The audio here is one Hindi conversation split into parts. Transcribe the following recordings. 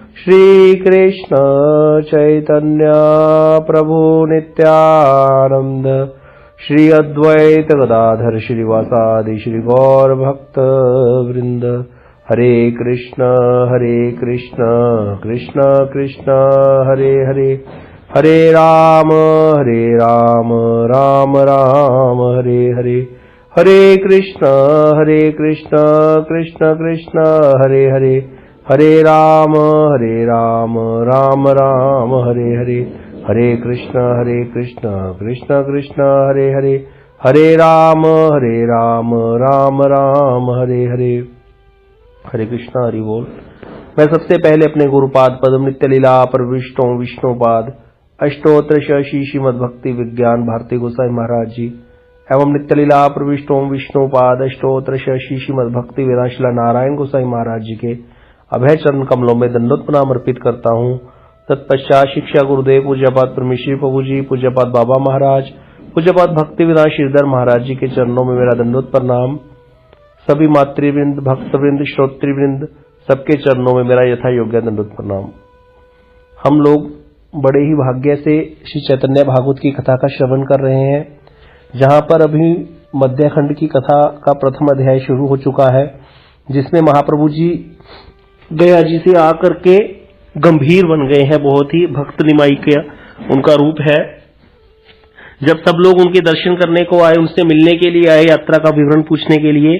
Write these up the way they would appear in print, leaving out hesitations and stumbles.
श्री कृष्ण चैतन्य प्रभु नित्यानंद श्री अद्वैत गदाधर श्रीवासादि श्री गौर भक्त वृंद। हरे कृष्ण कृष्ण कृष्ण हरे हरे, हरे राम राम राम हरे हरे, हरे कृष्ण कृष्ण कृष्ण हरे हरे, हरे राम राम राम हरे हरे, हरे कृष्ण कृष्ण कृष्ण हरे हरे, हरे राम राम राम हरे हरे। हरे कृष्ण हरि बोल। मैं सबसे पहले अपने गुरुपाद पद्म नित्य लीला पर विष्णुपाद अष्टोत्तर शशि श्रीमद भक्ति विज्ञान भारती गोसाई महाराज जी एवं नित्य लीला पर विष्णुपाद अष्टोत्तर शशि श्रीमद भक्ति वेदांशिला नारायण गोसाई महाराज जी के अभय चरण कमलों में दंडोत प्रणाम अर्पित करता हूँ। तत्पश्चात शिक्षा गुरुदेव पूज्यपाद परमेश्वरी प्रभु जी, पूज्यपाद बाबा महाराज, पूज्यपाद भक्ति विधान श्रीधर महाराज जी के चरणों में मेरा दंडोत प्रणाम। सभी मातृवृंद, भक्तवृंद, श्रोतृवृंद सबके चरणों में मेरा यथा योग्य दंडोत प्रणाम। हम लोग बड़े ही भाग्य से श्री चैतन्य भागवत की कथा का श्रवण कर रहे हैं, जहां पर अभी मध्य की कथा का प्रथम अध्याय शुरू हो चुका है, जिसमें महाप्रभु जी गया जी से आकर के गंभीर बन गए हैं। बहुत ही भक्त निमाई का उनका रूप है। जब सब लोग उनके दर्शन करने को आए, उनसे मिलने के लिए आए, यात्रा का विवरण पूछने के लिए,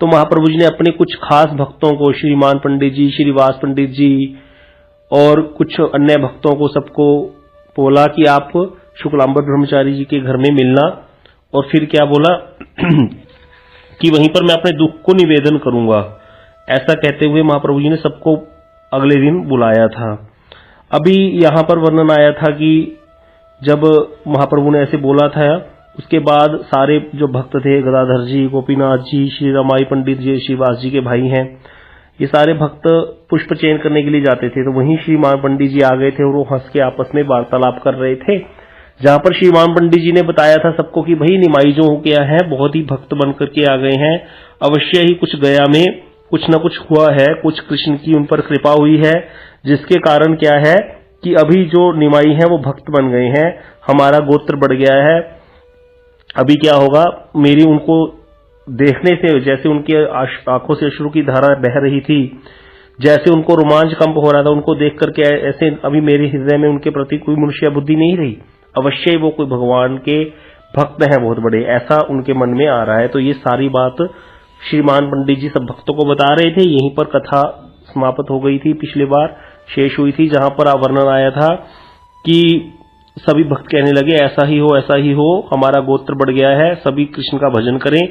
तो महाप्रभु जी ने अपने कुछ खास भक्तों को, श्रीमान पंडित जी, श्रीवास पंडित जी और कुछ अन्य भक्तों को, सबको बोला कि आप शुक्लांबर ब्रह्मचारी जी के घर में मिलना। और फिर क्या बोला कि वहीं पर मैं अपने दुख को निवेदन करूंगा। ऐसा कहते हुए महाप्रभु जी ने सबको अगले दिन बुलाया था। अभी यहां पर वर्णन आया था कि जब महाप्रभु ने ऐसे बोला था, उसके बाद सारे जो भक्त थे, गदाधर जी, गोपीनाथ जी, श्री रमाई पंडित जी, श्रीवास जी के भाई हैं, ये सारे भक्त पुष्प चयन करने के लिए जाते थे। तो वहीं श्रीमान पंडित जी आ गए थे और वो हंस के आपस में वार्तालाप कर रहे थे, जहां पर श्रीमान पंडित जी ने बताया था सबको कि भाई निमाई जो हो गया है, बहुत ही भक्त बन करके आ गए हैं, अवश्य ही कुछ गया में कुछ न कुछ हुआ है, कुछ कृष्ण की उन पर कृपा हुई है, जिसके कारण क्या है कि अभी जो निमाई है वो भक्त बन गए हैं, हमारा गोत्र बढ़ गया है। अभी क्या होगा, मेरी उनको देखने से, जैसे उनकी आंखों से अश्रु की धारा बह रही थी, जैसे उनको रोमांच कंप हो रहा था, उनको देख करके ऐसे अभी मेरे हृदय में उनके प्रति कोई मनुष्य बुद्धि नहीं रही। अवश्य ही वो कोई भगवान के भक्त हैं बहुत बड़े, ऐसा उनके मन में आ रहा है। तो ये सारी बात श्रीमान पंडित जी सब भक्तों को बता रहे थे। यहीं पर कथा समाप्त हो गई थी, पिछली बार शेष हुई थी, जहां पर वर्णन आया था कि सभी भक्त कहने लगे ऐसा ही हो, हमारा गोत्र बढ़ गया है, सभी कृष्ण का भजन करें,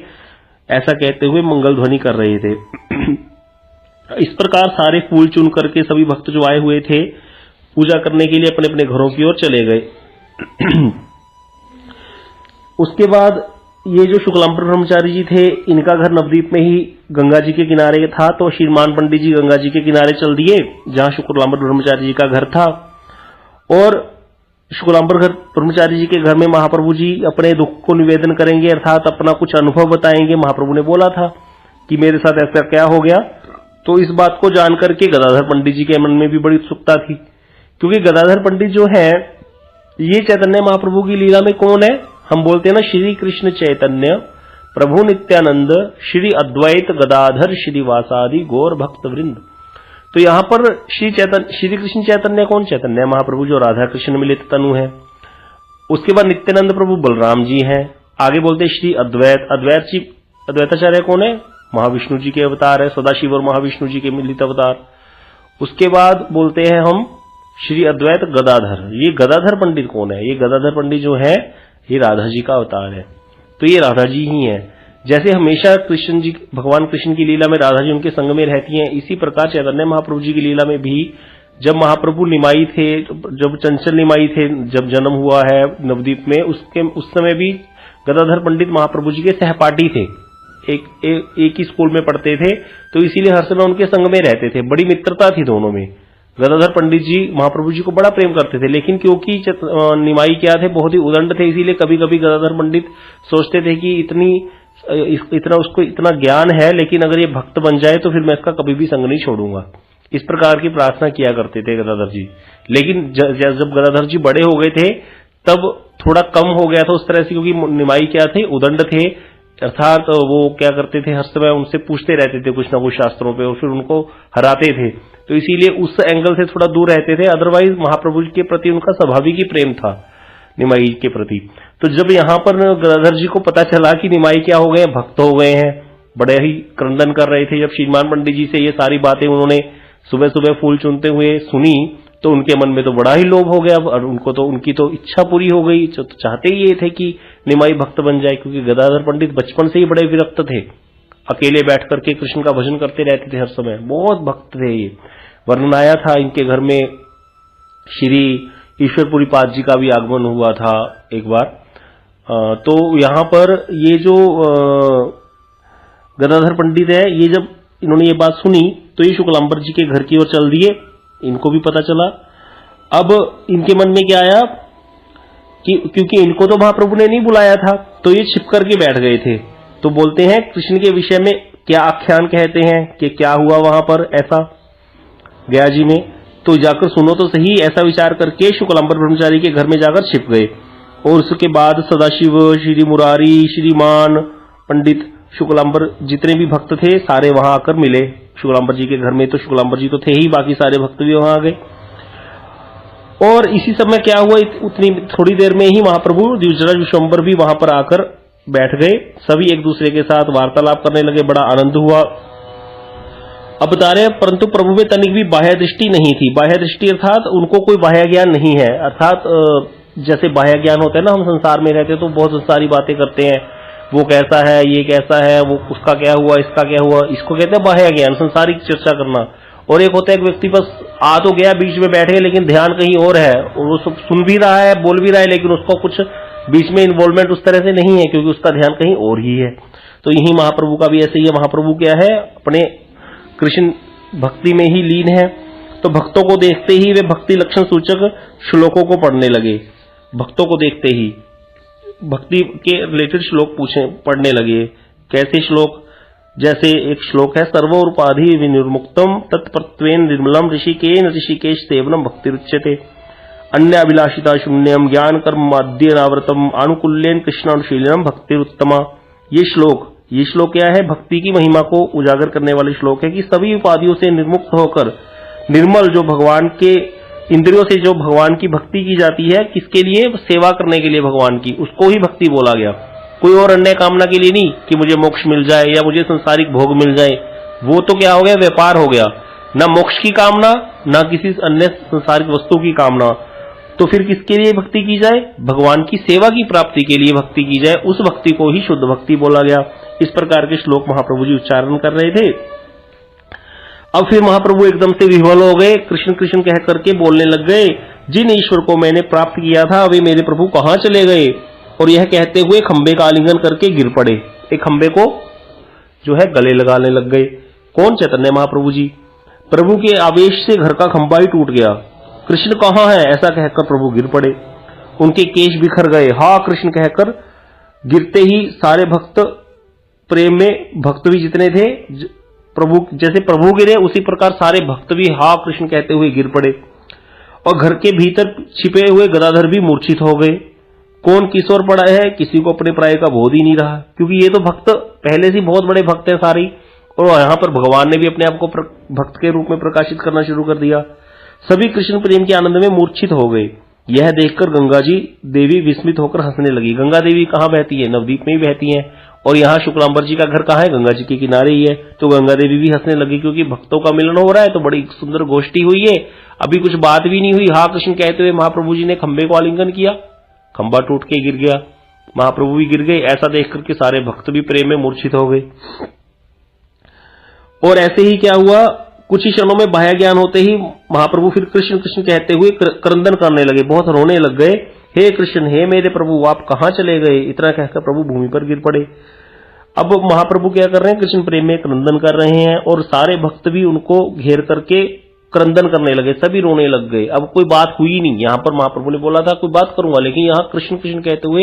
ऐसा कहते हुए मंगल ध्वनि कर रहे थे। इस प्रकार सारे फूल चुन करके सभी भक्त जो आए हुए थे पूजा करने के लिए अपने अपने घरों की ओर चले गए। उसके बाद ये जो शुक्लांबर ब्रह्मचारी जी थे, इनका घर नवद्वीप में ही गंगा जी के किनारे था, तो श्रीमान पंडित जी गंगा जी के किनारे चल दिए, जहां शुक्लांबर ब्रह्मचारी जी का घर था। और शुक्लांबर ब्रह्मचारी जी के घर में महाप्रभु जी अपने दुख को निवेदन करेंगे, अर्थात अपना कुछ अनुभव बताएंगे। महाप्रभु ने बोला था कि मेरे साथ ऐसा क्या हो गया। तो इस बात को जानकर के गदाधर पंडित जी के मन में भी बड़ी उत्सुकता थी, क्योंकि गदाधर पंडित जो है ये चैतन्य महाप्रभु की लीला में कौन है? हम बोलते हैं ना, श्री कृष्ण चैतन्य प्रभु नित्यानंद श्री अद्वैत गदाधर श्रीवासादि गौर भक्त वृंद। तो यहाँ पर श्री कृष्ण चैतन्य कौन? चैतन्य महाप्रभु जो राधा कृष्ण मिलित तनु है। उसके बाद नित्यानंद प्रभु बलराम जी हैं। आगे बोलते हैं श्री अद्वैत, अद्वैताचार्य कौन है? महाविष्णु जी के अवतार है, सदाशिव और महाविष्णु जी के मिलित अवतार। उसके बाद बोलते हैं हम श्री अद्वैत गदाधर। ये गदाधर पंडित कौन है? ये गदाधर पंडित जो है ये राधा जी का अवतार है। तो ये राधा जी ही है। जैसे हमेशा कृष्ण जी, भगवान कृष्ण की लीला में राधा जी उनके संग में रहती हैं, इसी प्रकार चैतन्य महाप्रभु जी की लीला में भी जब महाप्रभु निमाई थे, जब चंचल निमाई थे, जब जन्म हुआ है नवद्वीप में, उस समय भी गदाधर पंडित महाप्रभु जी के सहपाठी थे, एक ही स्कूल में पढ़ते थे, तो इसीलिए हर समय उनके संग में रहते थे। बड़ी मित्रता थी दोनों में। गदाधर पंडित जी महाप्रभु जी को बड़ा प्रेम करते थे, लेकिन क्योंकि निमाई क्या थे, बहुत ही उदंड थे, इसीलिए कभी कभी गदाधर पंडित सोचते थे कि उसको इतना ज्ञान है, लेकिन अगर ये भक्त बन जाए तो फिर मैं इसका कभी भी संग नहीं छोड़ूंगा। इस प्रकार की प्रार्थना किया करते थे गदाधर जी। लेकिन जब गदाधर जी बड़े हो गए थे तब थोड़ा कम हो गया था उस तरह से, क्योंकि निमाई क्या थे, उदंड थे, अर्थात वो क्या करते थे, हर समय उनसे पूछते रहते थे कुछ ना कुछ शास्त्रों पे और फिर उनको हराते थे, तो इसीलिए उस एंगल से थोड़ा दूर रहते थे। अदरवाइज महाप्रभु के प्रति उनका स्वाभाविक ही प्रेम था निमाई के प्रति। तो जब यहाँ पर गदाधर जी को पता चला कि निमाई क्या हो गए, भक्त हो गए हैं, बड़े ही क्रंदन कर रहे थे, जब श्रीमान पंडित जी से ये सारी बातें उन्होंने सुबह सुबह फूल चुनते हुए सुनी तो उनके मन में तो बड़ा ही लोभ हो गया और उनको तो उनकी तो इच्छा पूरी हो गई। तो चाहते ही ये थे कि निमाई भक्त बन जाए, क्योंकि गदाधर पंडित बचपन से ही बड़े विरक्त थे, अकेले बैठ करके कृष्ण का भजन करते रहते थे हर समय, बहुत भक्त थे ये। वर्णन आया था इनके घर में श्री ईश्वरपुरी पाद जी का भी आगमन हुआ था एक बार। तो यहाँ पर ये जो गदाधर पंडित है, ये जब इन्होंने ये बात सुनी तो ये शुक्लांबर जी के घर की ओर चल दिए, इनको भी पता चला। अब इनके मन में क्या आया कि क्योंकि इनको तो महाप्रभु ने नहीं बुलाया था तो ये छिप करके बैठ गए थे। तो बोलते हैं कृष्ण के विषय में क्या आख्यान कहते हैं कि क्या हुआ वहां पर ऐसा गया जी में, तो जाकर सुनो तो सही। ऐसा विचार करके शुक्लांबर ब्रह्मचारी के घर में जाकर छिप गए और उसके बाद सदाशिव, श्री मुरारी, श्रीमान पंडित, शुक्लांबर जितने भी भक्त थे सारे वहां आकर मिले शुक्लांबर जी के घर में। तो शुक्लांबर जी तो थे ही, बाकी सारे भक्त भी वहां आ गए। और इसी समय क्या हुआ, उतनी थोड़ी देर में ही महाप्रभु द्विजराज विश्वम्बर भी वहां पर आकर बैठ गए। सभी एक दूसरे के साथ वार्तालाप करने लगे, बड़ा आनंद हुआ। अब बता रहे हैं, परंतु प्रभु में तनिक भी बाह्य दृष्टि नहीं थी। बाह्य दृष्टि अर्थात उनको कोई बाह्य ज्ञान नहीं है, अर्थात जैसे बाह्य ज्ञान होता है ना, हम संसार में रहते तो बहुत सारी बातें करते हैं, वो कैसा है, ये कैसा है, वो उसका क्या हुआ, इसका क्या हुआ, इसको कहते हैं बाह्य ज्ञान, संसारिक चर्चा करना। और एक होता है एक व्यक्ति बस आ तो गया, बीच में बैठ गया, लेकिन ध्यान कहीं और है, और वो सुन भी रहा है, बोल भी रहा है, लेकिन उसको कुछ बीच में इन्वॉल्वमेंट उस तरह से नहीं है, क्योंकि उसका ध्यान कहीं और ही है। तो यही महाप्रभु का भी ऐसे ही है। महाप्रभु क्या है, अपने कृष्ण भक्ति में ही लीन है। तो भक्तों को देखते ही वे भक्ति लक्षण सूचक श्लोकों को पढ़ने लगे। भक्तों को देखते ही भक्ति के रिलेटेड श्लोक पढ़ने लगे। कैसे श्लोक, जैसे एक श्लोक है, सर्वोपाधि विनिर्मुक्तम तत्प्रत्वेन निर्मलम ऋषिकेन ऋषिकेश सेवनम भक्तिरुच्यते, अन्य अभिलाषिता शून्यम ज्ञान कर्म माध्यनावृतम आनुकूल्यन कृष्णानुशीलनम भक्तिरुत्तमा। ये श्लोक क्या है, भक्ति की महिमा को उजागर करने वाले श्लोक है कि सभी उपाधियों से निर्मुक्त होकर निर्मल जो भगवान के इंद्रियों से जो भगवान की भक्ति की जाती है, किसके लिए, सेवा करने के लिए भगवान की, उसको ही भक्ति बोला गया। कोई और अन्य कामना के लिए नहीं कि मुझे मोक्ष मिल जाए या मुझे संसारिक भोग मिल जाए, वो तो क्या हो गया, व्यापार हो गया। ना मोक्ष की कामना, ना किसी अन्य संसारिक वस्तु की कामना। तो फिर किसके लिए भक्ति की जाए, भगवान की सेवा की प्राप्ति के लिए भक्ति की जाए, उस भक्ति को ही शुद्ध भक्ति बोला गया। इस प्रकार के श्लोक महाप्रभु जी उच्चारण कर रहे थे। अब फिर महाप्रभु एकदम से विह्वल हो गए, कृष्ण कृष्ण कह करके बोलने लग गए, जिन ईश्वर को मैंने प्राप्त किया था वे मेरे प्रभु कहां चले गए। और यह कहते हुए खंबे का आलिंगन करके गिर पड़े, एक खंबे को जो है गले लगाने लग गए। कौन, चैतन्य महाप्रभु जी। प्रभु के आवेश से घर का खंबा ही टूट गया। कृष्ण कहां है ऐसा कहकर प्रभु गिर पड़े, उनके केश बिखर गए। हा कृष्ण कहकर गिरते ही सारे भक्त, प्रेम में भक्त भी जितने थे, प्रभु जैसे प्रभु गिरे उसी प्रकार सारे भक्त भी हा कृष्ण कहते हुए गिर पड़े। और घर के भीतर छिपे हुए गदाधर भी मूर्छित हो गए। कौन किस ओर पड़ा है, किसी को अपने प्राय का बोध ही नहीं रहा, क्योंकि ये तो भक्त पहले से बहुत बड़े भक्त हैं सारी, और यहाँ पर भगवान ने भी अपने आप को भक्त के रूप में प्रकाशित करना शुरू कर दिया। सभी कृष्ण प्रेम के आनंद में मूर्छित हो गए। यह देखकर गंगा जी देवी विस्मित होकर हंसने लगी। गंगा देवी कहाँ बहती है, नवदीप में ही बहती है, और यहाँ शुक्लांबर जी का घर कहाँ है, गंगा जी के किनारे ही है। तो गंगा देवी भी हंसने लगी, क्योंकि भक्तों का मिलन हो रहा है, तो बड़ी सुंदर गोष्ठी हुई है, अभी कुछ बात भी नहीं हुई। हा कृष्ण कहते हुए महाप्रभु जी ने खंबे को आलिंगन किया, खंबा टूट के गिर गया, महाप्रभु भी गिर गए। ऐसा देख करके सारे भक्त भी प्रेम में मूर्छित हो गए। और ऐसे ही क्या हुआ, कुछ ही क्षणों में बाह्य ज्ञान होते ही महाप्रभु फिर कृष्ण कृष्ण कहते हुए क्रंदन करने लगे, बहुत रोने लग गए। हे कृष्ण, हे मेरे प्रभु, आप कहां चले गए, इतना कहकर प्रभु भूमि पर गिर पड़े। अब महाप्रभु क्या कर रहे हैं, कृष्ण प्रेम में क्रंदन कर रहे हैं, और सारे भक्त भी उनको घेर करके क्रंदन करने लगे, सभी रोने लग गए। अब कोई बात हुई नहीं, यहां पर महाप्रभु ने बोला था कोई बात करूंगा, लेकिन यहां कृष्ण कृष्ण कहते हुए,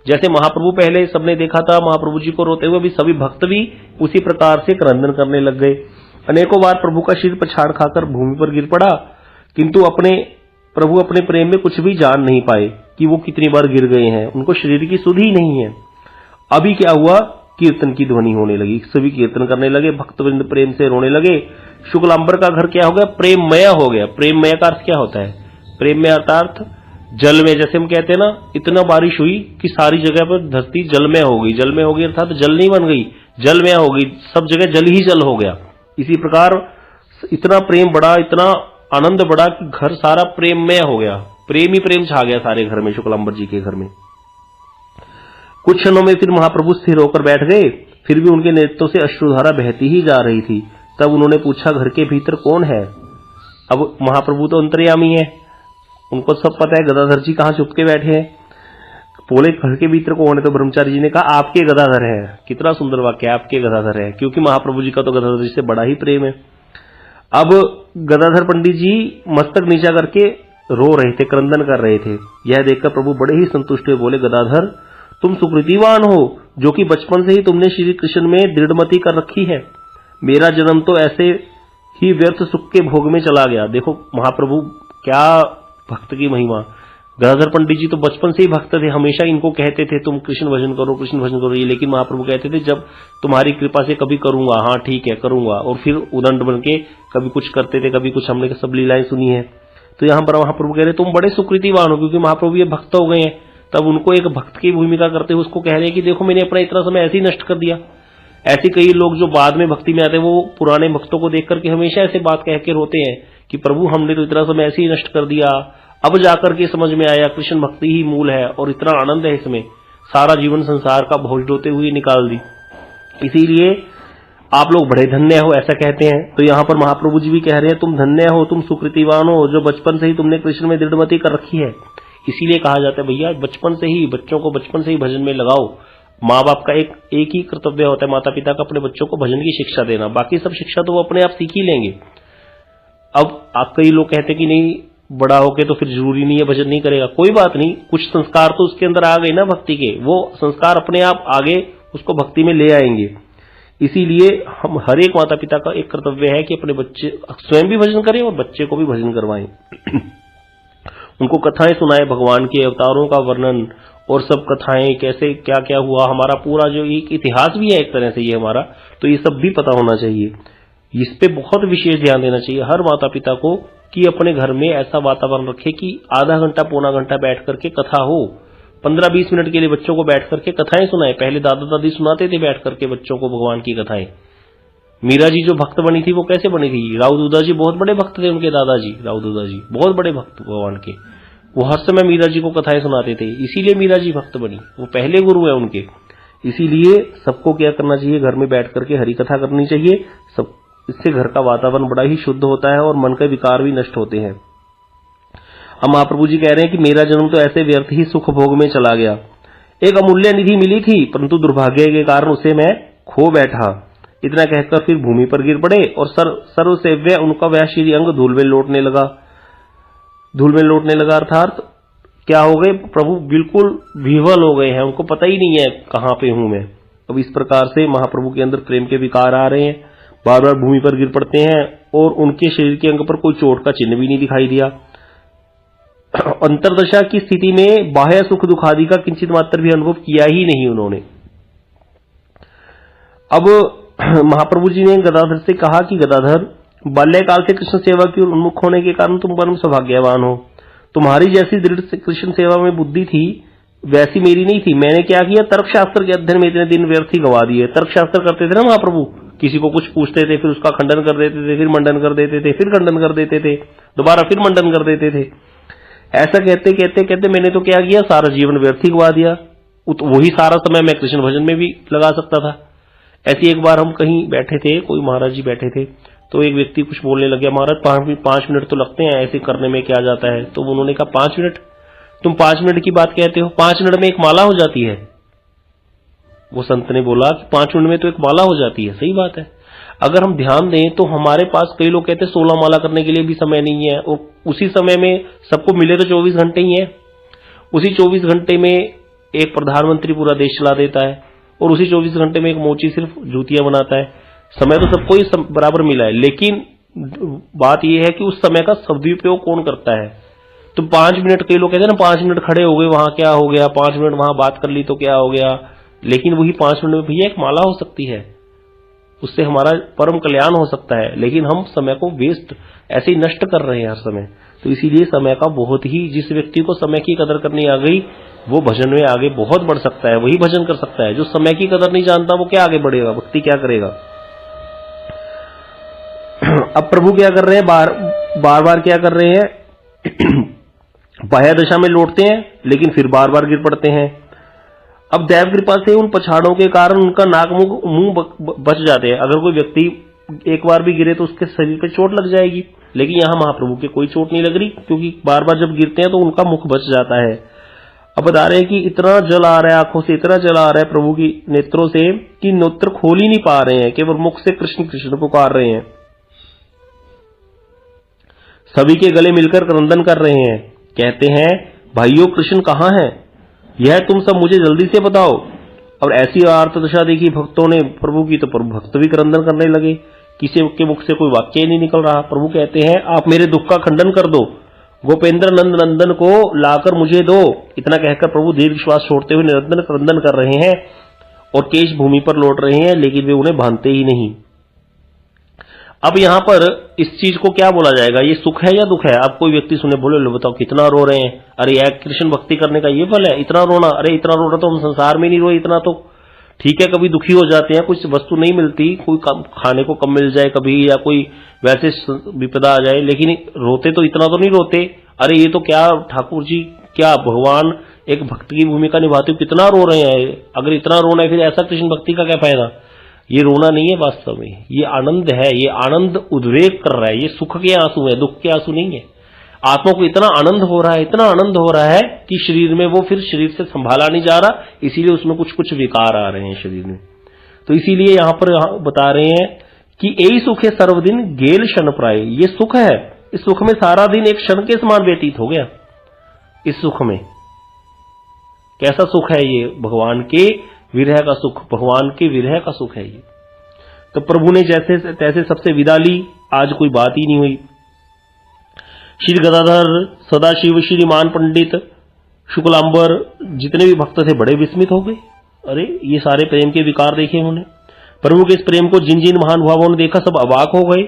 जैसे महाप्रभु पहले सबने देखा था महाप्रभु जी को रोते हुए, भी सभी भक्त भी उसी प्रकार से क्रंदन करने लग गए। अनेकों बार प्रभु का शरीर पछाड़ खाकर भूमि पर गिर पड़ा, किंतु प्रभु अपने प्रेम में कुछ भी जान नहीं पाए कि वो कितनी बार गिर गए हैं। उनको शरीर की सुध ही नहीं है। अभी क्या हुआ, कीर्तन की ध्वनि होने लगी, सभी कीर्तन करने लगे, भक्तवृंद प्रेम से रोने लगे। शुक्लांबर का घर क्या हो गया, प्रेममय हो गया। प्रेममय का अर्थ क्या होता है, प्रेममय अर्थात जल में, जैसे हम कहते हैं ना, इतना बारिश हुई कि सारी जगह पर धरती जलमय हो गई। जलमय हो गई अर्थात जल नहीं बन गई, जलमय हो गई, सब जगह जल ही जल हो गया। इसी प्रकार इतना प्रेम बढ़ा, इतना आनंद बढ़ा कि घर सारा प्रेममय हो गया, प्रेम ही प्रेम छा गया सारे घर में, शुक्लांबर जी के घर में। कुछ क्षणों में फिर महाप्रभु स्थिर होकर बैठ गए, फिर भी उनके नेत्रों से अश्रुधारा बहती ही जा रही थी। तब उन्होंने पूछा, घर के भीतर कौन है? अब महाप्रभु तो अंतर्यामी है, उनको सब पता है गदाधर जी कहां छुप के बैठे हैं। बोले घर के भीतर कौन है? तो ब्रह्मचारी जी ने कहा, आपके गदाधर है। कितना सुंदर वाक्य है, आपके गदाधर है, क्योंकि महाप्रभु जी का तो गदाधर जी से बड़ा ही प्रेम है। अब गदाधर पंडित जी मस्तक नीचा करके रो रहे थे, क्रंदन कर रहे थे। यह देखकर प्रभु बड़े ही संतुष्ट हुए, बोले, गदाधर तुम सुकृतिवान हो, जो कि बचपन से ही तुमने श्री कृष्ण में दृढ़मति कर रखी है। मेरा जन्म तो ऐसे ही व्यर्थ सुख के भोग में चला गया। देखो महाप्रभु क्या भक्त की महिमा। गदाधर पंडित जी तो बचपन से ही भक्त थे, हमेशा इनको कहते थे तुम कृष्ण भजन करो, कृष्ण भजन करो। ये लेकिन महाप्रभु कहते थे जब तुम्हारी कृपा से कभी करूंगा, हाँ ठीक है करूंगा, और फिर उदंड बन के कभी कुछ करते थे, कभी कुछ। हमने सब लीलाएं सुनी है। तो यहाँ पर महाप्रभु कह रहे तुम बड़े सुकृतिवान हो, क्योंकि महाप्रभु ये भक्त हो गए हैं। तब उनको एक भक्त की भूमिका करते हुए उसको कह रहे हैं कि देखो मैंने अपना इतना समय ऐसे ही नष्ट कर दिया। ऐसे कई लोग जो बाद में भक्ति में आते हैं, वो पुराने भक्तों को देख करके हमेशा ऐसे बात कह के रोते हैं कि प्रभु हमने तो इतना समय ऐसे ही नष्ट कर दिया, अब जाकर के समझ में आया कृष्ण भक्ति ही मूल है और इतना आनंद है इसमें, सारा जीवन संसार का भोज ढोते हुए निकाल दी, इसीलिए आप लोग बड़े धन्य हो, ऐसा कहते हैं। तो यहाँ पर महाप्रभु जी भी कह रहे हैं तुम धन्य हो, तुम सुकृतिवान हो, जो बचपन से ही तुमने कृष्ण में दृढ़मति कर रखी है। इसीलिए कहा जाता है भैया बचपन से ही बच्चों को बचपन से ही भजन में लगाओ। माँ बाप का एक ही कर्तव्य होता है, माता पिता का अपने बच्चों को भजन की शिक्षा देना, बाकी सब शिक्षा तो वो अपने आप सीख ही लेंगे। अब आप कई लोग कहते कि नहीं बड़ा होके तो फिर जरूरी नहीं है भजन नहीं करेगा, कोई बात नहीं, कुछ संस्कार तो उसके अंदर आ गए ना भक्ति के, वो संस्कार अपने आप आगे उसको भक्ति में ले आएंगे। इसीलिए हम हर एक माता पिता का एक कर्तव्य है कि अपने बच्चे स्वयं भी भजन करें और बच्चे को भी भजन करवाएं। उनको कथाएं सुनाएं, भगवान के अवतारों का वर्णन और सब कथाएं, कैसे क्या क्या हुआ, हमारा पूरा जो एक इतिहास भी है एक तरह से ये हमारा, तो ये सब भी पता होना चाहिए। इस पे बहुत विशेष ध्यान देना चाहिए हर माता पिता को कि अपने घर में ऐसा वातावरण रखे कि आधा घंटा पौना घंटा बैठ करके कथा हो, 15-20 मिनट के लिए बच्चों को बैठ करके कथाएं सुनाए। पहले दादा दादी सुनाते थे बैठ करके बच्चों को भगवान की कथाएं। मीरा जी जो भक्त बनी थी वो कैसे बनी थी? राव दूधा जी बहुत बड़े भक्त थे, उनके दादाजी राव दूधा जी बहुत बड़े भक्त भगवान के, वो हर समय मीरा जी को कथाएं सुनाते थे, इसीलिए मीरा जी भक्त बनी, वो पहले गुरु है उनके। इसीलिए सबको क्या करना चाहिए, घर में बैठ करके हरि कथा करनी चाहिए। सब इससे घर का वातावरण बड़ा ही शुद्ध होता है और मन के विकार भी नष्ट होते हैं। अब महाप्रभु जी कह रहे हैं कि मेरा जन्म तो ऐसे व्यर्थ ही सुख भोग में चला गया। एक अमूल्य निधि मिली थी, परंतु दुर्भाग्य के कारण उसे मैं खो बैठा। इतना कहकर फिर भूमि पर गिर पड़े और सर्वसेव्य उनका वह श्री अंग धूल में लौटने लगा। धूल में लौटने लगा अर्थात क्या हो गए, प्रभु बिल्कुल विह्वल हो गए हैं, उनको पता ही नहीं है कहां पे हूं मैं। अब इस प्रकार से महाप्रभु के अंदर प्रेम के विकार आ रहे हैं, बार बार भूमि पर गिर पड़ते हैं और उनके शरीर के अंग पर कोई चोट का चिन्ह भी नहीं दिखाई दिया। अंतरदशा की स्थिति में बाह्य सुख दुखादि का किंचित मात्र भी अनुभव किया ही नहीं उन्होंने। अब महाप्रभु जी ने गदाधर से कहा कि गदाधर, बाल्यकाल से कृष्ण सेवा की ओर उन्मुख होने के कारण तुम परम सौभाग्यवान हो। तुम्हारी जैसी दृढ़ कृष्ण सेवा में बुद्धि थी वैसी मेरी नहीं थी। मैंने क्या किया, तर्कशास्त्र के अध्ययन में इतने दिन व्यर्थ ही गवा दिए। तर्कशास्त्र करते थे ना महाप्रभु, किसी को कुछ पूछते थे, फिर उसका खंडन कर देते थे, फिर मंडन कर देते थे, फिर खंडन कर देते थे, दोबारा फिर मंडन कर देते थे। ऐसा कहते कहते कहते मैंने तो क्या किया, सारा जीवन व्यर्थ ही गवा दिया। वही सारा समय मैं कृष्ण भजन में भी लगा सकता था। ऐसी एक बार हम कहीं बैठे थे, कोई महाराज जी बैठे थे, तो एक व्यक्ति कुछ बोलने लग गया, महाराज 5 मिनट तो लगते हैं, ऐसे करने में क्या जाता है। तो उन्होंने कहा 5 मिनट, तुम 5 मिनट की बात कहते हो, 5 मिनट में एक माला हो जाती है। वो संत ने बोला कि 5 मिनट में तो एक माला हो जाती है। सही बात है। अगर हम ध्यान दें तो हमारे पास कई लोग कहते हैं 16 माला करने के लिए भी समय नहीं है, और उसी समय में सबको मिले तो 24 घंटे ही है। उसी 24 घंटे में एक प्रधानमंत्री पूरा देश चला देता है, और उसी 24 घंटे में एक मोची सिर्फ जूतियां बनाता है। समय तो सबको ही बराबर मिला है, लेकिन बात यह है कि उस समय का सदुपयोग कौन करता है। तो 5 मिनट, कई लोग कहते हैं ना 5 मिनट खड़े हो गए वहां क्या हो गया, 5 मिनट वहां बात कर ली तो क्या हो गया, लेकिन वही 5 मिनट में भैया एक माला हो सकती है, उससे हमारा परम कल्याण हो सकता है। लेकिन हम समय को वेस्ट ऐसे ही नष्ट कर रहे हैं हर समय। तो इसीलिए समय का बहुत ही, जिस व्यक्ति को समय की कदर करनी आ गई वो भजन में आगे बहुत बढ़ सकता है, वही भजन कर सकता है। जो समय की कदर नहीं जानता वो क्या आगे बढ़ेगा, भक्ति क्या करेगा। अब प्रभु क्या कर रहे हैं, बार बार क्या कर रहे हैं बाह्य दशा में लौटते हैं लेकिन फिर बार बार गिर पड़ते हैं। अब दैव कृपा से उन पछाड़ों के कारण उनका नाक मुंह बच जाते हैं। अगर कोई व्यक्ति एक बार भी गिरे तो उसके शरीर पे चोट लग जाएगी, लेकिन यहां महाप्रभु के कोई चोट नहीं लग रही, क्योंकि बार बार जब गिरते हैं तो उनका मुख बच जाता है। अब बता रहे हैं कि इतना जल आ रहा है आंखों से, इतना जल आ रहा है प्रभु की नेत्रों से कि नेत्र खोल ही नहीं पा रहे हैं, केवल मुख से कृष्ण कृष्ण पुकार रहे हैं। सभी के गले मिलकर क्रंदन कर रहे हैं, कहते हैं भाइयों कृष्ण कहां है, यह तुम सब मुझे जल्दी से बताओ। और ऐसी आर्त दशा देखी भक्तों ने प्रभु की, तो प्रभु भक्त भी क्रंदन करने लगे, किसी के मुख से कोई वाक्य ही नहीं निकल रहा। प्रभु कहते हैं आप मेरे दुख का खंडन कर दो, गोपेंद्र नंद नंदन को लाकर मुझे दो। इतना कहकर प्रभु दीर्घ श्वास छोड़ते हुए निरंतर क्रंदन कर रहे हैं और केश भूमि पर लौट रहे हैं, लेकिन वे उन्हें भानते ही नहीं। अब यहां पर इस चीज को क्या बोला जाएगा, ये सुख है या दुख है। अब कोई व्यक्ति सुने, बोले लो बताओ कितना रो रहे हैं, अरे यार कृष्ण भक्ति करने का ये फल है, इतना रोना, अरे इतना रो रहा तो हम संसार में नहीं रोए इतना। तो ठीक है कभी दुखी हो जाते हैं, कुछ वस्तु नहीं मिलती, कोई खाने को कम मिल जाए कभी, या कोई वैसे विपदा आ जाए, लेकिन रोते तो इतना तो नहीं रोते। अरे ये तो क्या ठाकुर जी, क्या भगवान एक भक्त की भूमिका निभाते हुए कितना रो रहे हैं, अगर इतना रोना है फिर ऐसा कृष्ण भक्ति का क्या फायदा। ये रोना नहीं है वास्तव में, ये आनंद है, ये आनंद उद्वेग कर रहा है, ये सुख के आंसू है, दुख के आंसू नहीं है। आत्मा को इतना आनंद हो रहा है, इतना आनंद हो रहा है कि शरीर में वो फिर शरीर से संभाला नहीं जा रहा, इसीलिए उसमें कुछ कुछ विकार आ रहे हैं शरीर में। तो इसीलिए यहां पर बता रहे हैं कि यही सुख है सर्वदिन गेल क्षण प्राय। ये सुख है, इस सुख में सारा दिन एक क्षण के समान व्यतीत हो गया। इस सुख में कैसा सुख है ये, भगवान के विरह का सुख, भगवान के विरह का सुख है ये। तो प्रभु ने जैसे तैसे सबसे विदा ली, आज कोई बात ही नहीं हुई। श्री गदाधर, सदाशिव, श्रीमान पंडित, शुक्लांबर, जितने भी भक्त थे बड़े विस्मित हो गए। अरे ये सारे प्रेम के विकार देखे उन्होंने, प्रभु के इस प्रेम को जिन जिन महानुभावों ने देखा सब अवाक हो गए,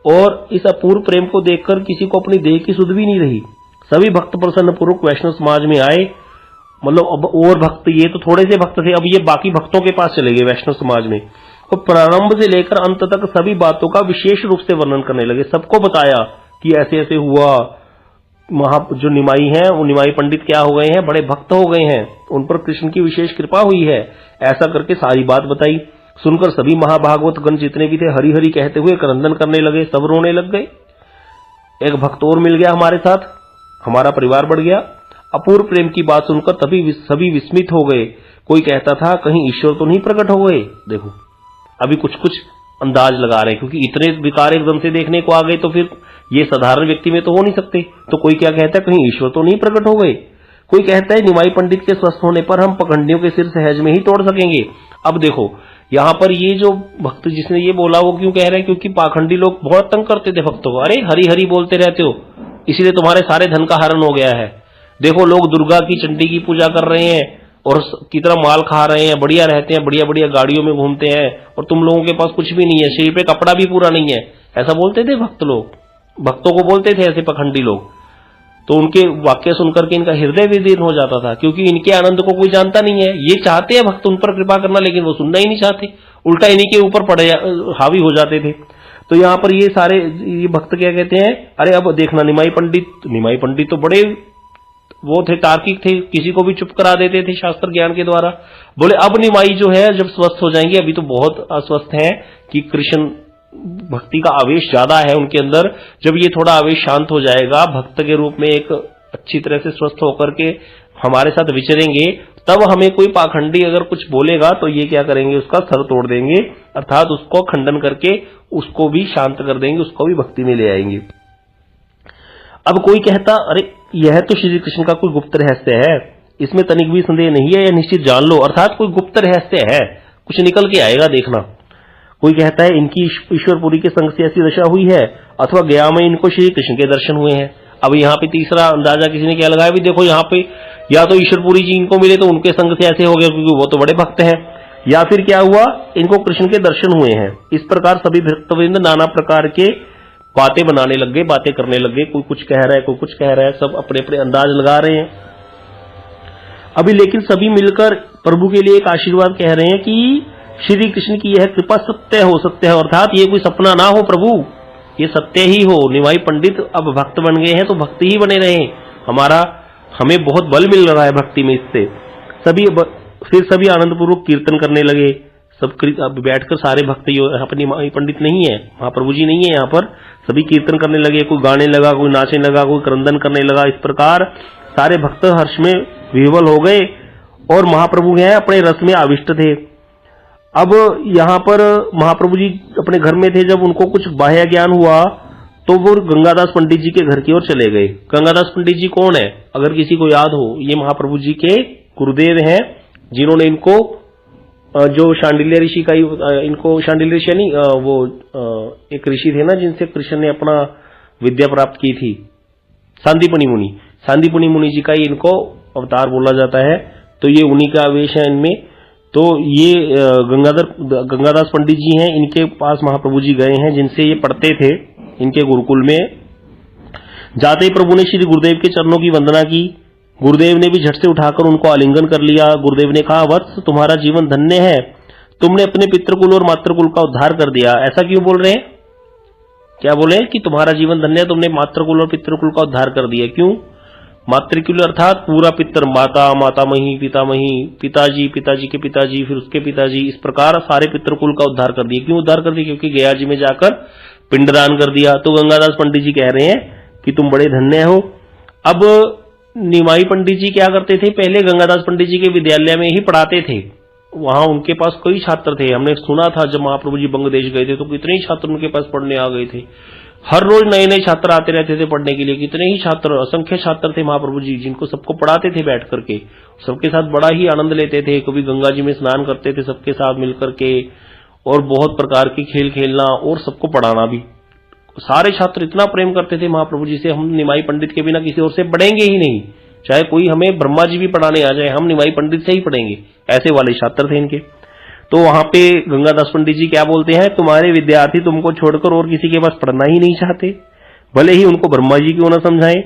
और इस अपूर्व प्रेम को देखकर किसी को अपनी देह की सुध भी नहीं रही। सभी भक्त प्रसन्न पूर्वक वैष्णव समाज में आए, मतलब अब और भक्त, ये तो थोड़े से भक्त थे, अब ये बाकी भक्तों के पास चले गए वैष्णव समाज में, और प्रारंभ से लेकर अंत तक सभी बातों का विशेष रूप से वर्णन करने लगे। सबको बताया कि ऐसे ऐसे हुआ, जो निमाई हैं वो निमाई पंडित क्या हो गए हैं, बड़े भक्त हो गए हैं, उन पर कृष्ण की विशेष कृपा हुई है, ऐसा करके सारी बात बताई। सुनकर सभी महाभागवत गण जितने भी थे हरि हरि कहते हुए क्रंदन करने लगे, सब रोने लग गए। एक भक्त और मिल गया हमारे साथ, हमारा परिवार बढ़ गया। अपूर्व प्रेम की बात सुनकर तभी सभी विस्मित हो गए। कोई कहता था कहीं ईश्वर तो नहीं प्रकट हो गए। देखो अभी कुछ कुछ अंदाज लगा रहे हैं, क्योंकि इतने विकार एकदम से देखने को आ गए तो फिर ये साधारण व्यक्ति में तो हो नहीं सकते। तो कोई क्या कहता है कहीं ईश्वर तो नहीं प्रकट हो गए, कोई कहता है निमाई पंडित के स्वस्थ होने पर हम पखंडियों के सिर सहज में ही तोड़ सकेंगे। अब देखो यहां पर ये जो भक्त जिसने ये बोला वो क्यों कह रहे हैं, क्योंकि पाखंडी लोग बहुत तंग करते थे भक्तों को, अरे हरि हरि बोलते रहते हो इसलिए तुम्हारे सारे धन का हरण हो गया है। देखो लोग दुर्गा की चंडी की पूजा कर रहे हैं और कितना माल खा रहे हैं, बढ़िया रहते हैं, बढ़िया बढ़िया गाड़ियों में घूमते हैं, और तुम लोगों के पास कुछ भी नहीं है, शरीर पे कपड़ा भी पूरा नहीं है। ऐसा बोलते थे भक्त लोग, भक्तों को बोलते थे ऐसे पखंडी लोग। तो उनके वाक्य सुनकर के इनका हृदय विदीर्ण हो जाता था, क्योंकि इनके आनंद को कोई जानता नहीं है। ये चाहते हैं भक्त उन पर कृपा करना, लेकिन वो सुनना ही नहीं चाहते, उल्टा इन्हीं के ऊपर पड़े हावी हो जाते थे। तो यहाँ पर ये सारे ये भक्त क्या कहते हैं, अरे अब देखना निमाई पंडित तो बड़े वो थे, तार्किक थे, किसी को भी चुप करा देते थे शास्त्र ज्ञान के द्वारा। बोले अब निमाई जो है जब स्वस्थ हो जाएंगे, अभी तो बहुत अस्वस्थ हैं कि कृष्ण भक्ति का आवेश ज्यादा है उनके अंदर, जब ये थोड़ा आवेश शांत हो जाएगा, भक्त के रूप में एक अच्छी तरह से स्वस्थ होकर के हमारे साथ विचरेंगे, तब हमें कोई पाखंडी अगर कुछ बोलेगा तो ये क्या करेंगे, उसका सर तोड़ देंगे, अर्थात उसको खंडन करके उसको भी शांत कर देंगे, उसको भी भक्ति में ले आएंगे। अब कोई कहता अरे यह तो श्री कृष्ण का कोई गुप्त रहस्य है, इसमें तनिक भी संदेह नहीं है, यह निश्चित जान लो, अर्थात कोई गुप्त रहस्य है, कुछ निकल के आएगा देखना। कोई कहता है इनकी ईश्वरपुरी के संग से ऐसी दशा हुई है, अथवा गया में इनको श्री कृष्ण के दर्शन हुए हैं। अब यहाँ पे तीसरा अंदाजा किसी ने क्या लगाया, भी देखो यहाँ पे या तो ईश्वरपुरी जी इनको मिले तो उनके संग से ऐसे हो गया क्योंकि वो तो बड़े भक्त हैं, या फिर क्या हुआ इनको कृष्ण के दर्शन हुए हैं। इस प्रकार सभी भक्तवृंद नाना प्रकार के बातें बनाने लग गए, बातें करने लग गए, कोई कुछ कह रहा है, कोई कुछ कह रहा है, सब अपने अपने अंदाज लगा रहे हैं। अभी लेकिन सभी मिलकर प्रभु के लिए एक आशीर्वाद कह रहे हैं कि श्री कृष्ण की यह कृपा सत्य हो, सत्य हो, अर्थात ये कोई सपना ना हो प्रभु, ये सत्य ही हो। निमाई पंडित अब भक्त बन गए हैं तो भक्त ही बने रहे, हमें बहुत बल मिल रहा है भक्ति में इससे। फिर सभी आनंदपूर्वक कीर्तन करने लगे। सब अब बैठकर सारे भक्त, यहाँ पर निमाई पंडित नहीं है, महाप्रभु जी नहीं है, यहाँ पर सभी कीर्तन करने लगे, कोई गाने लगा, कोई नाचने लगा, कोई क्रंदन करने लगा। इस प्रकार सारे भक्त हर्ष में विह्वल हो गए और महाप्रभु हैं अपने रस में आविष्ट थे। अब यहाँ पर महाप्रभु जी अपने घर में थे, जब उनको कुछ बाह्य ज्ञान हुआ तो वो गंगादास पंडित जी के घर की ओर चले गए। गंगादास पंडित जी कौन है, अगर किसी को याद हो, ये महाप्रभु जी के गुरुदेव हैं, जिन्होंने इनको जो शांडिल्य ऋषि का इनको शांडिल्य ऋषि नहीं, वो एक ऋषि थे ना जिनसे कृष्ण ने अपना विद्या प्राप्त की थी, सांदीपनि मुनि। सांदीपनि मुनि जी का ही इनको अवतार बोला जाता है, तो ये उन्हीं का आवेश है इनमें। तो ये गंगादास पंडित जी हैं, इनके पास महाप्रभु जी गए हैं, जिनसे ये पढ़ते थे इनके गुरुकुल में। जाते ही प्रभु ने श्री गुरुदेव के चरणों की वंदना की। गुरुदेव ने भी झट से उठाकर उनको आलिंगन कर लिया। गुरुदेव ने कहा, वत्स तुम्हारा जीवन धन्य है, तुमने अपने पितृकुल और मातृकुल का उद्धार कर दिया। ऐसा क्यों बोल रहे हैं, क्या बोले कि तुम्हारा जीवन धन्य है, तुमने मातृकुल और पितृकुल का उद्धार कर दिया। क्यों, मातृकुल अर्थात पूरा पितर, माता, मातामही, पितामही, पिताजी, पिताजी के पिताजी, फिर उसके पिताजी, इस प्रकार सारे पितृकुल का उद्धार कर दिया। क्यों उद्धार कर दिया, क्योंकि गया जी में जाकर पिंडदान कर दिया। तो गंगादास पंडित जी कह रहे हैं कि तुम बड़े धन्य हो। अब निमाई पंडित जी क्या करते थे, पहले गंगादास पंडित जी के विद्यालय में ही पढ़ाते थे, वहां उनके पास कई छात्र थे। हमने सुना था जब महाप्रभु जी बंगलादेश गए थे तो कितने ही छात्र उनके पास पढ़ने आ गए थे। हर रोज नए नए छात्र आते रहते थे पढ़ने के लिए, कितने ही छात्र, असंख्य छात्र थे महाप्रभु जी, जिनको सबको पढ़ाते थे बैठ करके, सबके साथ बड़ा ही आनंद लेते थे। कभी गंगा जी में स्नान करते थे सबके साथ मिलकर के, और बहुत प्रकार के खेल खेलना और सबको पढ़ाना भी। सारे छात्र इतना प्रेम करते थे महाप्रभु जी से, हम निमाई पंडित के बिना किसी और से पढ़ेंगे ही नहीं, चाहे कोई हमें ब्रह्मा जी भी पढ़ाने आ जाए, हम निमाई पंडित से ही पढ़ेंगे, ऐसे वाले छात्र थे इनके। तो वहां पे गंगादास पंडित जी क्या बोलते हैं, तुम्हारे विद्यार्थी तुमको छोड़कर और किसी के पास पढ़ना ही नहीं चाहते, भले ही उनको ब्रह्मा जी क्यों न समझाएं।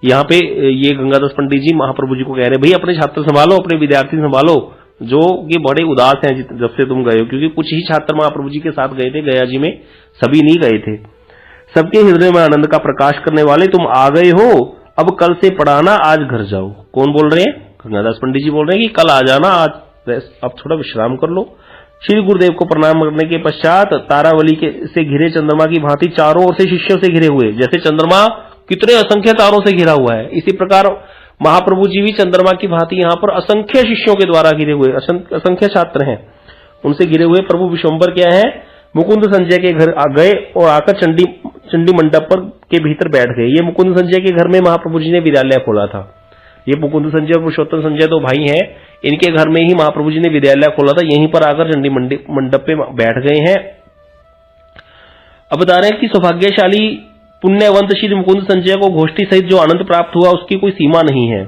यहाँ पे ये गंगादास पंडित जी महाप्रभु जी को कह रहे हैं, भाई अपने छात्र संभालो, अपने विद्यार्थी संभालो, जो ये बड़े उदास हैं जब से तुम गए हो, क्योंकि कुछ ही छात्र महाप्रभु जी के साथ गए थे गया जी में, सभी नहीं गए थे। सबके हृदय में आनंद का प्रकाश करने वाले तुम आ गए हो, अब कल से पढ़ाना, आज घर जाओ। कौन बोल रहे हैं, गंगादास पंडित जी बोल रहे हैं कि कल आ जाना, आज अब थोड़ा विश्राम कर लो। श्री गुरुदेव को प्रणाम करने के पश्चात तारावली से घिरे चंद्रमा की भांति चारों ओर से शिष्यों से घिरे हुए, जैसे चंद्रमा कितने असंख्य तारों से घिरा हुआ है, इसी प्रकार महाप्रभु जी भी चंद्रमा की भांति यहाँ पर असंख्य शिष्यों के द्वारा घिरे हुए, असंख्य छात्र हैं उनसे घिरे हुए। प्रभु विश्वम्बर क्या है, मुकुंद संजय के घर आ गए और आकर चंडी मंडप पर के भीतर बैठ गए। ये मुकुंद संजय के घर में महाप्रभु जी ने विद्यालय खोला था। ये मुकुंद संजय और पुरुषोत्तम संजय दो भाई हैं, इनके घर में ही महाप्रभु जी ने विद्यालय खोला था, यहीं पर आकर चंडी मंडप पे बैठ गए हैं। अब बता रहे हैं कि सौभाग्यशाली पुण्यवंत श्री मुकुंद संजय को गोष्ठी सहित जो आनंद प्राप्त हुआ उसकी कोई सीमा नहीं है।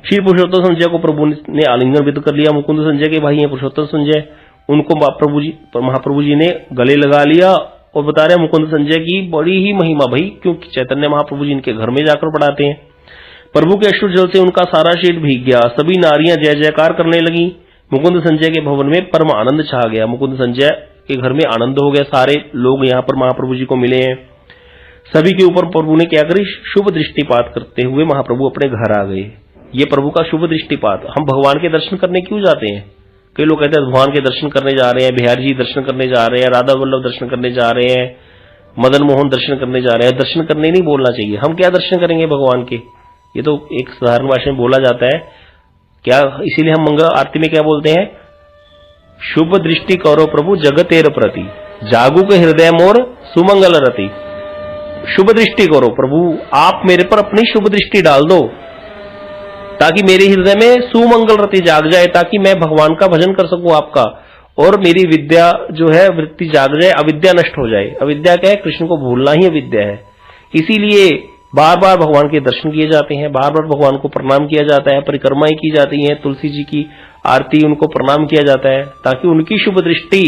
श्री पुरुषोत्तम संजय को प्रभु ने आलिंगन विद कर लिया। मुकुंद संजय के भाई हैं पुरुषोत्तम संजय, उनको महाप्रभु जी ने गले लगा लिया और बता रहे हैं मुकुंद संजय की बड़ी ही महिमा भाई, क्योंकि चैतन्य महाप्रभु जी इनके घर में जाकर पढ़ाते हैं। प्रभु के अश्रु जल से उनका सारा शरीर भीग गया, सभी नारियां जय जयकार करने लगी। मुकुंद संजय के भवन में परम आनंद छा गया, मुकुंद संजय के घर में आनंद हो गया, सारे लोग यहाँ पर महाप्रभु जी को मिले हैं। सभी के ऊपर प्रभु ने क्या करी, शुभ दृष्टिपात करते हुए महाप्रभु अपने घर आ गए। ये प्रभु का शुभ दृष्टिपात। हम भगवान के दर्शन करने क्यों जाते हैं, कई लोग कहते हैं भगवान के दर्शन करने जा रहे हैं, बिहारी जी दर्शन करने जा रहे हैं, राधा वल्लभ दर्शन करने जा रहे हैं, मदन मोहन दर्शन करने जा रहे हैं। दर्शन करने नहीं बोलना चाहिए, हम क्या दर्शन करेंगे भगवान के, ये तो एक साधारण भाषा में बोला जाता है क्या। इसीलिए हम मंगल आरती में क्या बोलते हैं, शुभ दृष्टि करो प्रभु जगतेर प्रति, जागू के हृदय मोर सुमंगल रति। शुभ दृष्टि करो प्रभु, आप मेरे पर अपनी शुभ दृष्टि डाल दो ताकि मेरे हृदय में सुमंगल रति जाग जाए, ताकि मैं भगवान का भजन कर सकूं आपका। और मेरी विद्या जो है वृत्ति जाग जाए, अविद्या नष्ट हो जाए। अविद्या क्या है? कृष्ण को भूलना ही अविद्या है। इसीलिए बार बार भगवान के दर्शन किए जाते हैं, बार बार भगवान को प्रणाम किया जाता है, परिक्रमाएं की जाती हैं, तुलसी जी की आरती, उनको प्रणाम किया जाता है, ताकि उनकी शुभ दृष्टि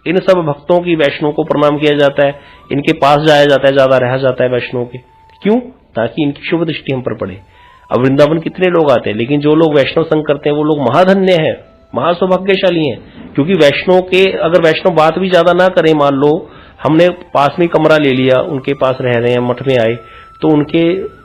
इन सब भक्तों की, वैष्णव को प्रणाम किया जाता है, इनके पास जाया जाता है, ज्यादा रहा जाता है वैष्णव के। क्यों? ताकि इनकी शुभ दृष्टि हम पर पड़े। अब वृंदावन कितने लोग आते हैं, लेकिन जो लोग वैष्णव संग करते हैं वो लोग महाधन्य हैं, महासौभाग्यशाली हैं। क्योंकि वैष्णव के, अगर वैष्णव बात भी ज्यादा ना करें, मान लो हमने पास में कमरा ले लिया, उनके पास रह रहे हैं, मठ में आए, तो उनके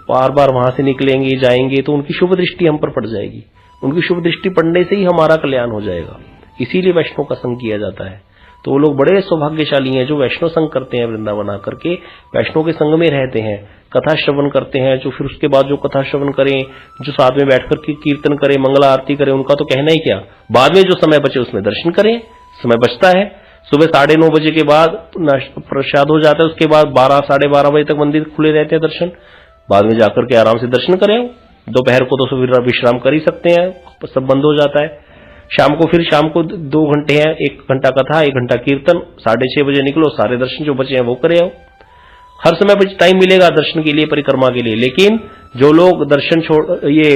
बार बार वहां से निकलेंगे, जाएंगे, तो उनकी शुभ दृष्टि हम पर पड़ जाएगी। उनकी शुभ दृष्टि पड़ने से ही हमारा कल्याण हो जाएगा। इसीलिए वैष्णव का संग किया जाता है। तो वो लोग बड़े सौभाग्यशाली हैं जो वैष्णव संग करते हैं, वृंदावन आकर के वैष्णव के संग में रहते हैं, कथा श्रवण करते हैं, जो फिर उसके बाद जो कथा श्रवण करें, जो साथ में बैठकर के कीर्तन करें, मंगला आरती करें, उनका तो कहना ही क्या। बाद में जो समय बचे उसमें दर्शन करें, समय बचता है। सुबह 9:30 बजे के बाद प्रसाद हो जाता है, उसके बाद 12, 12:30 बजे तक मंदिर खुले रहते हैं दर्शन, बाद में जाकर के आराम से दर्शन करें। दोपहर को तो विश्राम कर ही सकते हैं, सब बंद हो जाता है। शाम को 2 घंटे हैं, 1 घंटा कथा, 1 घंटा कीर्तन, 6:30 बजे निकलो, सारे दर्शन जो बचे हैं वो करे आओ। हर समय टाइम मिलेगा दर्शन के लिए, परिक्रमा के लिए। लेकिन जो लोग दर्शन छोड़, ये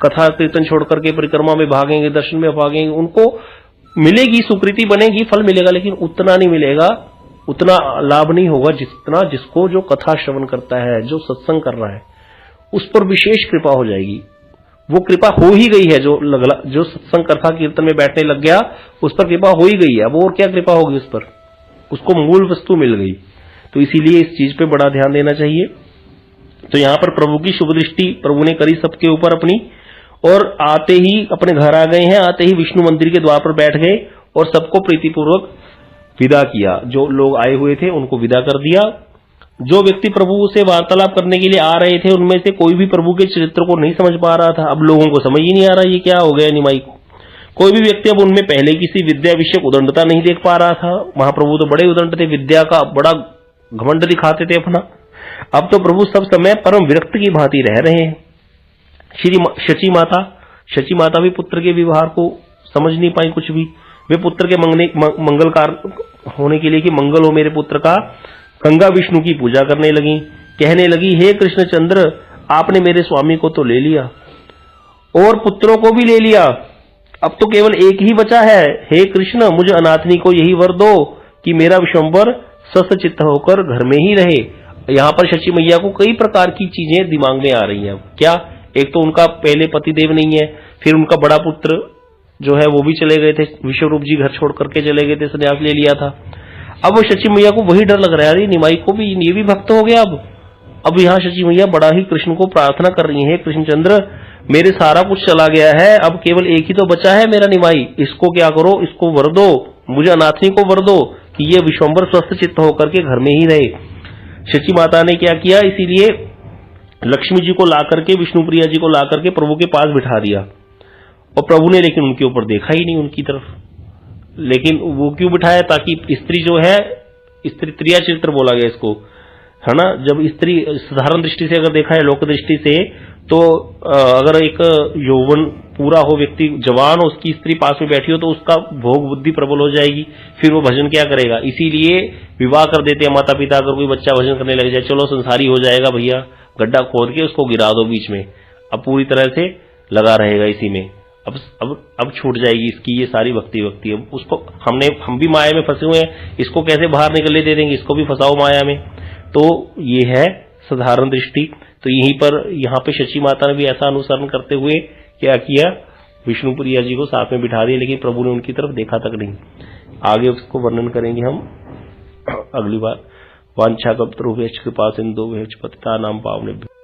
कथा कीर्तन छोड़ करके परिक्रमा में भागेंगे, दर्शन में भागेंगे, उनको मिलेगी, सुकृति बनेगी, फल मिलेगा, लेकिन उतना नहीं मिलेगा, उतना लाभ नहीं होगा जितना जिसको जो कथा श्रवण करता है, जो सत्संग कर रहा है, उस पर विशेष कृपा हो जाएगी। वो कृपा हो ही गई है, जो सत्संग कथा कीर्तन में बैठने लग गया उस पर कृपा हो ही गई है। अब और क्या कृपा होगी उस पर, उसको मूल वस्तु मिल गई। तो इसीलिए इस चीज पे बड़ा ध्यान देना चाहिए। तो यहां पर प्रभु की शुभ दृष्टि प्रभु ने करी सबके ऊपर अपनी, और आते ही अपने घर आ गए हैं, आते ही विष्णु मंदिर के द्वार पर बैठ गए और सबको प्रीतिपूर्वक विदा किया। जो लोग आए हुए थे उनको विदा कर दिया। जो व्यक्ति प्रभु से वार्तालाप करने के लिए आ रहे थे, उनमें से कोई भी प्रभु के चरित्र को नहीं समझ पा रहा था। अब लोगों को समझ ही नहीं आ रहा ये क्या हो गया निमाई को। कोई भी व्यक्ति अब उनमें पहले किसी विद्या विषयक उदंडता नहीं देख पा रहा था। महाप्रभु तो बड़े उदंड थे, विद्या का बड़ा घमंड दिखाते थे अपना। अब तो प्रभु सब समय परम विरक्त की भांति रह रहे हैं। शची माता भी पुत्र के व्यवहार को समझ नहीं पाई कुछ भी। वे पुत्र के मंगलकार होने के लिए कि मंगल हो मेरे पुत्र का, गंगा विष्णु की पूजा करने लगी, कहने लगी, हे कृष्णचंद्र, आपने मेरे स्वामी को तो ले लिया और पुत्रों को भी ले लिया, अब तो केवल एक ही बचा है। हे कृष्ण, मुझे अनाथनी को यही वर दो कि मेरा विश्वम्भर स्वस्थ चित्त होकर घर में ही रहे। यहां पर शची मैया को कई प्रकार की चीजें दिमाग में आ रही हैं। क्या? एक तो उनका पहले पतिदेव नहीं है, फिर उनका बड़ा पुत्र जो है वो भी चले गए थे, विश्वरूप जी घर छोड़ करके चले गए थे, संन्यास ले लिया था। अब वो शची मैया को वही डर लग रहा है, निमाई को भी ये भी भक्त हो गया। अब यहाँ शची मैया बड़ा ही कृष्ण को प्रार्थना कर रही है, कृष्णचंद्र, मेरे सारा कुछ चला गया है, अब केवल एक ही तो बचा है मेरा निमाई, इसको क्या करो, इसको वर दो, मुझे अनाथनी को वर दो कि ये विश्वम्भर स्वस्थ चित्त होकर के घर में ही रहे। शची माता ने क्या किया, इसीलिए लक्ष्मी जी को ला करके, विष्णु प्रिया जी को ला करके प्रभु के पास बिठा दिया। और प्रभु ने लेकिन उनके ऊपर देखा ही नहीं, उनकी तरफ। लेकिन वो क्यों बिठाया? ताकि स्त्री जो है, स्त्री त्रिया चरित्र बोला गया इसको, है ना। जब स्त्री साधारण दृष्टि से अगर देखा है, लोक दृष्टि से, तो अगर एक यौवन पूरा हो, व्यक्ति जवान हो, उसकी स्त्री पास में बैठी हो, तो उसका भोग बुद्धि प्रबल हो जाएगी, फिर वो भजन क्या करेगा। इसीलिए विवाह कर देते हैं माता पिता। अगर कोई बच्चा भजन करने लग जाए, चलो संसारी हो जाएगा भैया, गड्ढा खोद के उसको गिरा दो बीच में, अब पूरी तरह से लगा रहेगा इसी में, अब छूट जाएगी इसकी ये सारी भक्ति। अब उसको हम भी माया में फंसे हुए हैं, इसको कैसे बाहर निकलने दे देंगे, इसको भी फंसाओ माया में। तो ये है साधारण दृष्टि। तो यहीं पर यहाँ पे शची माता ने भी ऐसा अनुसरण करते हुए क्या किया, विष्णु प्रिया जी को साथ में बिठा दिया, लेकिन प्रभु ने उनकी तरफ देखा तक नहीं। आगे उसको वर्णन करेंगे हम अगली बार। वांछा कल्पतरुभ्यश्च कृपा सिंधुभ्यश्च पतितानां पावनेभ्यो